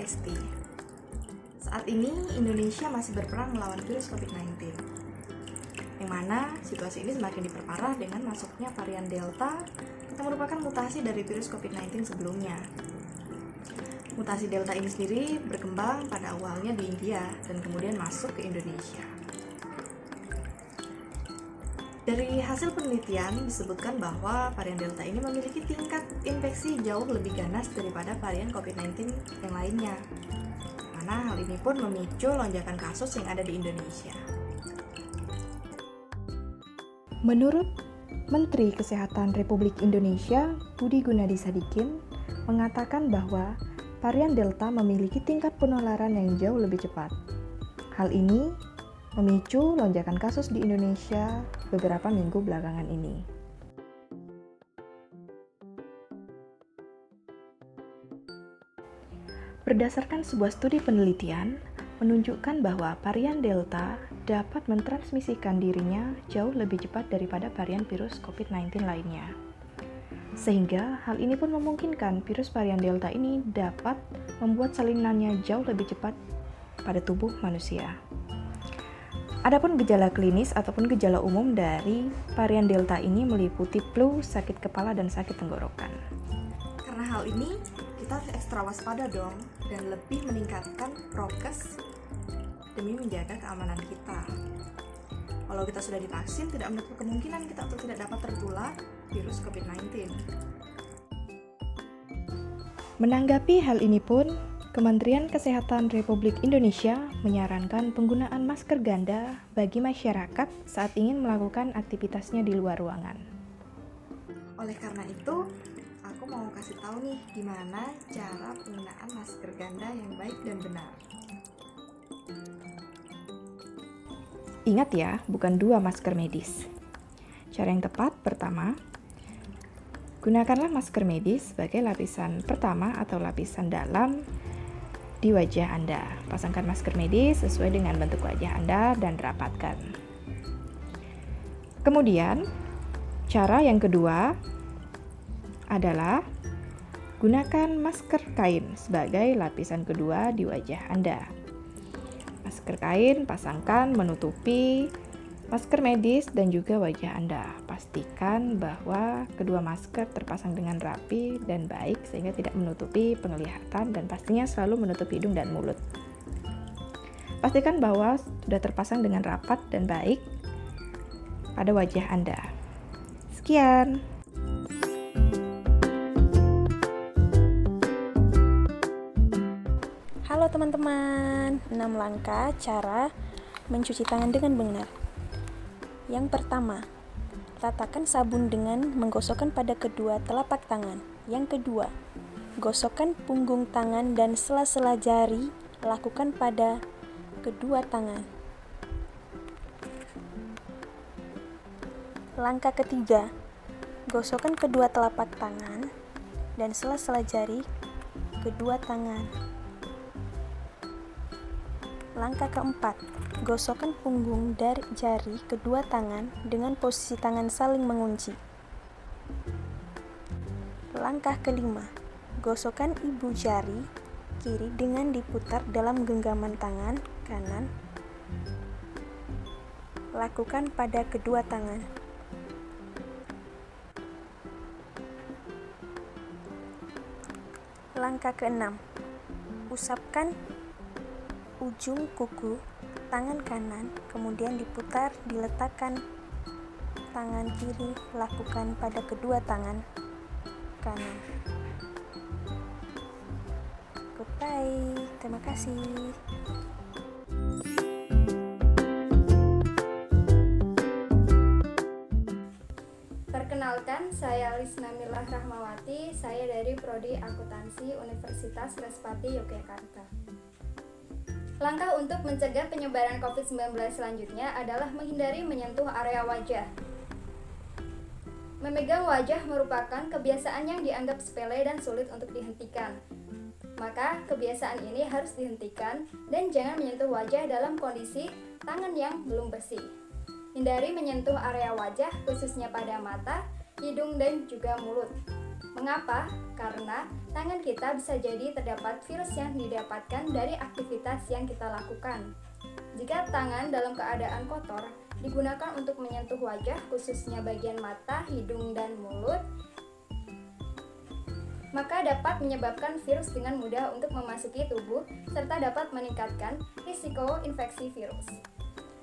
Lesti. Saat ini Indonesia masih berperang melawan virus COVID-19, yang mana situasi ini semakin diperparah dengan masuknya varian Delta yang merupakan mutasi dari virus COVID-19 sebelumnya. Mutasi Delta ini sendiri berkembang pada awalnya di India dan kemudian masuk ke Indonesia. Dari hasil penelitian disebutkan bahwa varian Delta ini memiliki tingkat infeksi jauh lebih ganas daripada varian COVID-19 yang lainnya. Mana hal ini pun memicu lonjakan kasus yang ada di Indonesia. Menurut Menteri Kesehatan Republik Indonesia, Budi Gunadi Sadikin, mengatakan bahwa varian Delta memiliki tingkat penularan yang jauh lebih cepat. Hal ini memicu lonjakan kasus di Indonesia beberapa minggu belakangan ini. Berdasarkan sebuah studi penelitian, menunjukkan bahwa varian Delta dapat mentransmisikan dirinya jauh lebih cepat daripada varian virus COVID-19 lainnya. Sehingga hal ini pun memungkinkan virus varian Delta ini dapat membuat salinannya jauh lebih cepat pada tubuh manusia. Adapun gejala klinis ataupun gejala umum dari varian Delta ini meliputi flu, sakit kepala, dan sakit tenggorokan. Karena hal ini, kita harus ekstra waspada dong dan lebih meningkatkan prokes demi menjaga keamanan kita. Kalau kita sudah divaksin, tidak menutup kemungkinan kita untuk tidak dapat tertular virus COVID-19. Menanggapi hal ini pun, Kementerian Kesehatan Republik Indonesia menyarankan penggunaan masker ganda bagi masyarakat saat ingin melakukan aktivitasnya di luar ruangan. Oleh karena itu, aku mau kasih tahu nih gimana cara penggunaan masker ganda yang baik dan benar. Ingat ya, bukan 2 masker medis. Cara yang tepat, pertama, gunakanlah masker medis sebagai lapisan pertama atau lapisan dalam di wajah Anda. Pasangkan masker medis sesuai dengan bentuk wajah Anda dan rapatkan. Kemudian, cara yang kedua adalah gunakan masker kain sebagai lapisan kedua di wajah Anda. Masker kain pasangkan menutupi masker medis dan juga wajah Anda. Pastikan bahwa kedua masker terpasang dengan rapi dan baik sehingga tidak menutupi penglihatan dan pastinya selalu menutupi hidung dan mulut. Pastikan bahwa sudah terpasang dengan rapat dan baik pada wajah Anda. Sekian. Halo teman-teman, 6 langkah cara mencuci tangan dengan benar. Yang pertama, ratakan sabun dengan menggosokkan pada kedua telapak tangan. Yang kedua, gosokkan punggung tangan dan sela-sela jari lakukan pada kedua tangan. Langkah ketiga, gosokkan kedua telapak tangan dan sela-sela jari kedua tangan. Langkah keempat, gosokkan punggung dari jari kedua tangan dengan posisi tangan saling mengunci. Langkah kelima, gosokkan ibu jari kiri dengan diputar dalam genggaman tangan kanan. Lakukan pada kedua tangan. Langkah keenam, usapkan ujung kuku tangan kanan, kemudian diputar, diletakkan tangan kiri, lakukan pada kedua tangan kanan. Goodbye, terima kasih. Perkenalkan, saya Lisna Milah Rahmawati, saya dari Prodi Akuntansi Universitas Respati Yogyakarta. Langkah untuk mencegah penyebaran COVID-19 selanjutnya adalah menghindari menyentuh area wajah. Memegang wajah merupakan kebiasaan yang dianggap sepele dan sulit untuk dihentikan. Maka kebiasaan ini harus dihentikan dan jangan menyentuh wajah dalam kondisi tangan yang belum bersih. Hindari menyentuh area wajah khususnya pada mata, hidung, dan juga mulut. Mengapa? Karena tangan kita bisa jadi terdapat virus yang didapatkan dari aktivitas yang kita lakukan. Jika tangan dalam keadaan kotor digunakan untuk menyentuh wajah, khususnya bagian mata, hidung, dan mulut, maka dapat menyebabkan virus dengan mudah untuk memasuki tubuh serta dapat meningkatkan risiko infeksi virus.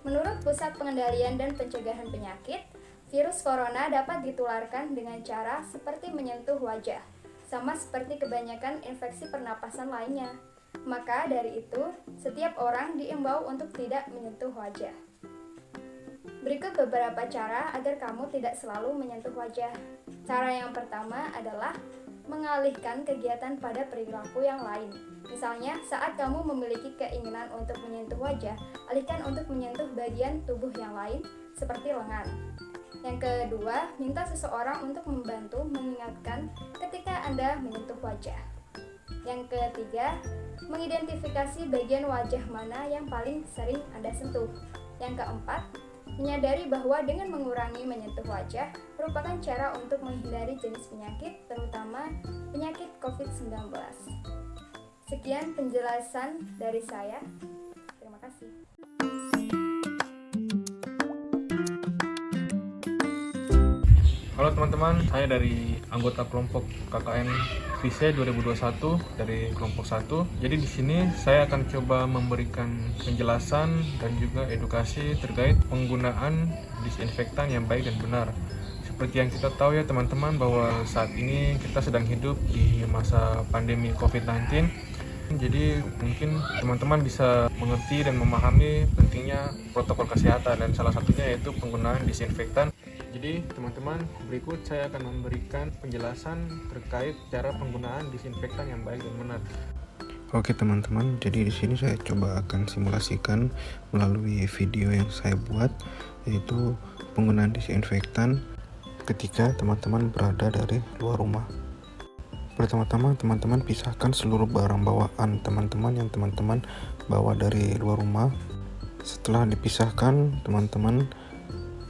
Menurut Pusat Pengendalian dan Pencegahan Penyakit, virus corona dapat ditularkan dengan cara seperti menyentuh wajah, sama seperti kebanyakan infeksi pernapasan lainnya. Maka dari itu, setiap orang diimbau untuk tidak menyentuh wajah. Berikut beberapa cara agar kamu tidak selalu menyentuh wajah. Cara yang pertama adalah mengalihkan kegiatan pada perilaku yang lain. Misalnya, saat kamu memiliki keinginan untuk menyentuh wajah, alihkan untuk menyentuh bagian tubuh yang lain, seperti lengan. Yang kedua, minta seseorang untuk membantu mengingatkan ketika Anda menyentuh wajah. Yang ketiga, mengidentifikasi bagian wajah mana yang paling sering Anda sentuh. Yang keempat, menyadari bahwa dengan mengurangi menyentuh wajah merupakan cara untuk menghindari jenis penyakit, terutama penyakit COVID-19. Sekian penjelasan dari saya. Terima kasih. Halo teman-teman, saya dari anggota kelompok KKN Vise 2021 dari kelompok 1. Jadi di sini saya akan coba memberikan penjelasan dan juga edukasi terkait penggunaan disinfektan yang baik dan benar. Seperti yang kita tahu ya teman-teman, bahwa saat ini kita sedang hidup di masa pandemi COVID-19. Jadi mungkin teman-teman bisa mengerti dan memahami pentingnya protokol kesehatan, dan salah satunya yaitu penggunaan disinfektan. Jadi teman-teman, berikut saya akan memberikan penjelasan terkait cara penggunaan disinfektan yang baik dan benar. Oke teman-teman, jadi di sini saya coba akan simulasikan melalui video yang saya buat, yaitu penggunaan disinfektan ketika teman-teman berada dari luar rumah. Pertama-tama teman-teman pisahkan seluruh barang bawaan teman-teman yang teman-teman bawa dari luar rumah. Setelah dipisahkan, teman-teman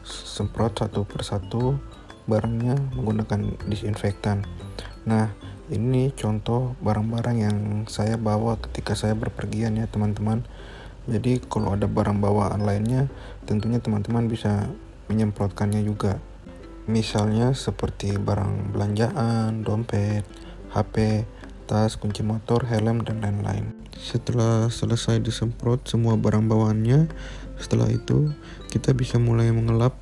semprot satu persatu barangnya menggunakan disinfektan. Nah, ini contoh barang-barang yang saya bawa ketika saya berpergian ya teman-teman. Jadi kalau ada barang bawaan lainnya, tentunya teman-teman bisa menyemprotkannya juga. Misalnya seperti barang belanjaan, dompet, HP, tas, kunci motor, helm, dan lain-lain. Setelah selesai disemprot semua barang bawaannya, setelah itu kita bisa mulai mengelap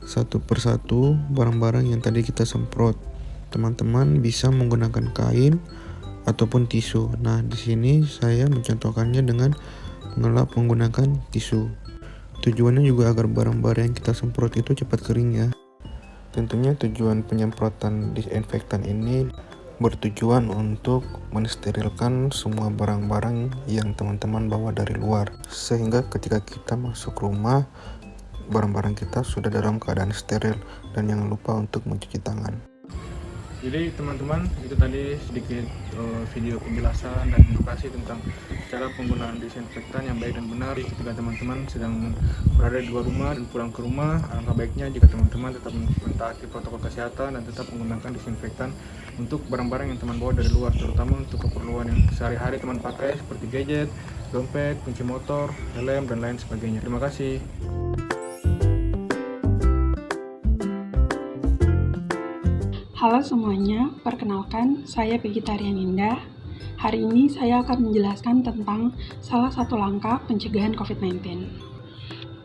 satu persatu barang-barang yang tadi kita semprot. Teman-teman bisa menggunakan kain ataupun tisu. Nah, di sini saya mencontohkannya dengan mengelap menggunakan tisu. Tujuannya juga agar barang-barang yang kita semprot itu cepat kering ya. Tentunya tujuan penyemprotan disinfektan ini bertujuan untuk mensterilkan semua barang-barang yang teman-teman bawa dari luar, sehingga ketika kita masuk rumah, barang-barang kita sudah dalam keadaan steril. Dan jangan lupa untuk mencuci tangan. Jadi teman-teman, itu tadi sedikit video penjelasan dan edukasi tentang cara penggunaan disinfektan yang baik dan benar ketika teman-teman sedang berada di luar rumah dan pulang ke rumah. Alangkah baiknya jika teman-teman tetap mentaati protokol kesehatan dan tetap menggunakan disinfektan untuk barang-barang yang teman bawa dari luar, terutama untuk keperluan yang sehari-hari teman pakai seperti gadget, dompet, kunci motor, helm, dan lain sebagainya. Terima kasih. Halo semuanya, perkenalkan saya Vegetarian Indah. Hari ini saya akan menjelaskan tentang salah satu langkah pencegahan COVID-19.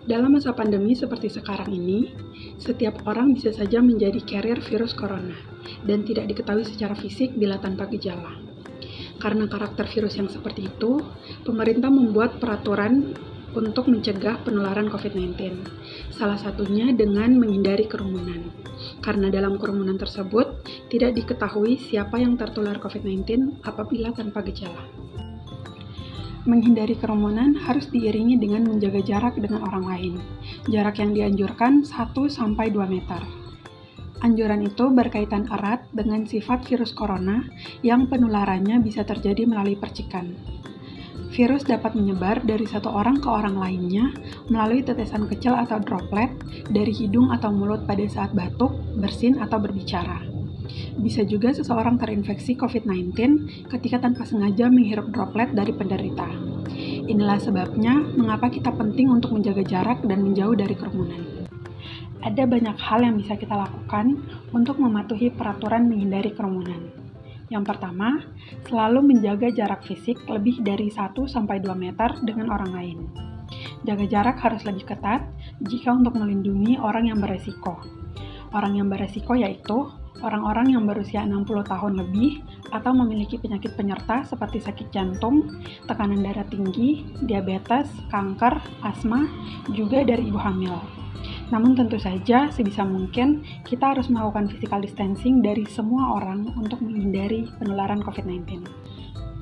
Dalam masa pandemi seperti sekarang ini, setiap orang bisa saja menjadi carrier virus corona dan tidak diketahui secara fisik bila tanpa gejala. Karena karakter virus yang seperti itu, pemerintah membuat peraturan untuk mencegah penularan COVID-19. Salah satunya dengan menghindari kerumunan. Karena dalam kerumunan tersebut tidak diketahui siapa yang tertular COVID-19 apabila tanpa gejala. Menghindari kerumunan harus diiringi dengan menjaga jarak dengan orang lain. Jarak yang dianjurkan 1-2 meter. Anjuran itu berkaitan erat dengan sifat virus corona yang penularannya bisa terjadi melalui percikan. Virus dapat menyebar dari satu orang ke orang lainnya melalui tetesan kecil atau droplet dari hidung atau mulut pada saat batuk, bersin, atau berbicara. Bisa juga seseorang terinfeksi COVID-19 ketika tanpa sengaja menghirup droplet dari penderita. Inilah sebabnya mengapa kita penting untuk menjaga jarak dan menjauh dari kerumunan. Ada banyak hal yang bisa kita lakukan untuk mematuhi peraturan menghindari kerumunan. Yang pertama, selalu menjaga jarak fisik lebih dari 1-2 meter dengan orang lain. Jaga jarak harus lebih ketat jika untuk melindungi orang yang beresiko. Orang yang beresiko yaitu orang-orang yang berusia 60 tahun lebih atau memiliki penyakit penyerta seperti sakit jantung, tekanan darah tinggi, diabetes, kanker, asma, juga dari ibu hamil. Namun tentu saja sebisa mungkin kita harus melakukan physical distancing dari semua orang untuk menghindari penularan COVID-19.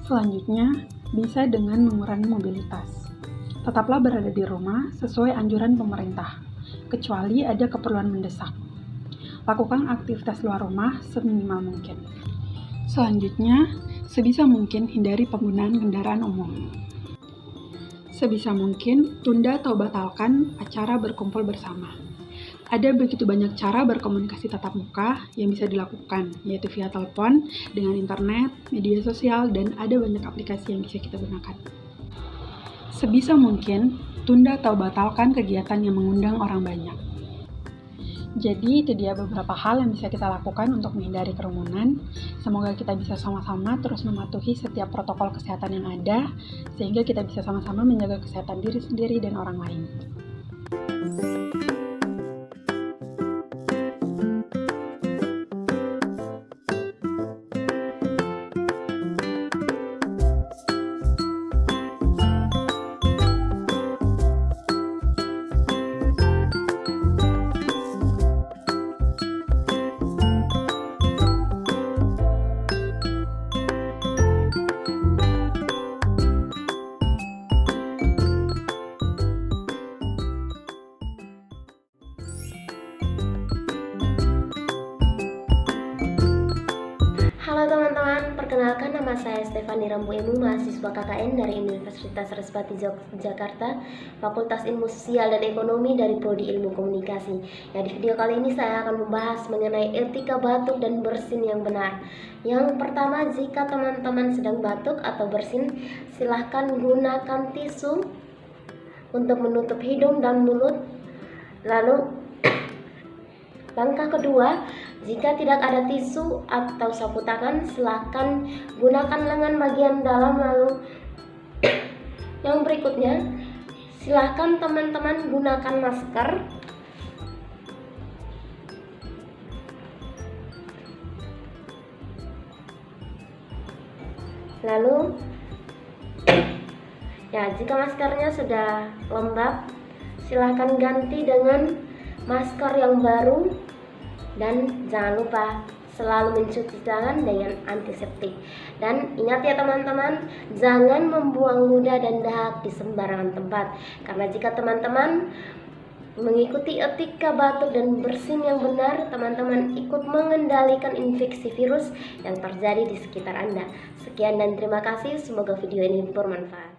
Selanjutnya, bisa dengan mengurangi mobilitas. Tetaplah berada di rumah sesuai anjuran pemerintah, kecuali ada keperluan mendesak. Lakukan aktivitas luar rumah seminimal mungkin. Selanjutnya, sebisa mungkin hindari penggunaan kendaraan umum. Sebisa mungkin, tunda atau batalkan acara berkumpul bersama. Ada begitu banyak cara berkomunikasi tatap muka yang bisa dilakukan, yaitu via telepon, dengan internet, media sosial, dan ada banyak aplikasi yang bisa kita gunakan. Sebisa mungkin, tunda atau batalkan kegiatan yang mengundang orang banyak. Jadi, itu dia beberapa hal yang bisa kita lakukan untuk menghindari kerumunan. Semoga kita bisa sama-sama terus mematuhi setiap protokol kesehatan yang ada, sehingga kita bisa sama-sama menjaga kesehatan diri sendiri dan orang lain. Halo teman-teman, perkenalkan nama saya Stefani Rambu Emu, mahasiswa KKN dari Universitas Respati Jakarta, Fakultas Ilmu Sosial dan Ekonomi dari Prodi Ilmu Komunikasi. Di video kali ini saya akan membahas mengenai etika batuk dan bersin yang benar. Yang pertama, jika teman-teman sedang batuk atau bersin, silahkan gunakan tisu untuk menutup hidung dan mulut. Lalu langkah kedua, jika tidak ada tisu atau sapu tangan, silakan gunakan lengan bagian dalam. Lalu yang berikutnya, silakan teman-teman gunakan masker. Lalu jika maskernya sudah lembab, silakan ganti dengan masker yang baru. Dan jangan lupa selalu mencuci tangan dengan antiseptik. Dan ingat ya teman-teman, jangan membuang ludah dan dahak di sembarangan tempat. Karena jika teman-teman mengikuti etika batuk dan bersin yang benar, teman-teman ikut mengendalikan infeksi virus yang terjadi di sekitar Anda. Sekian dan terima kasih, semoga video ini bermanfaat.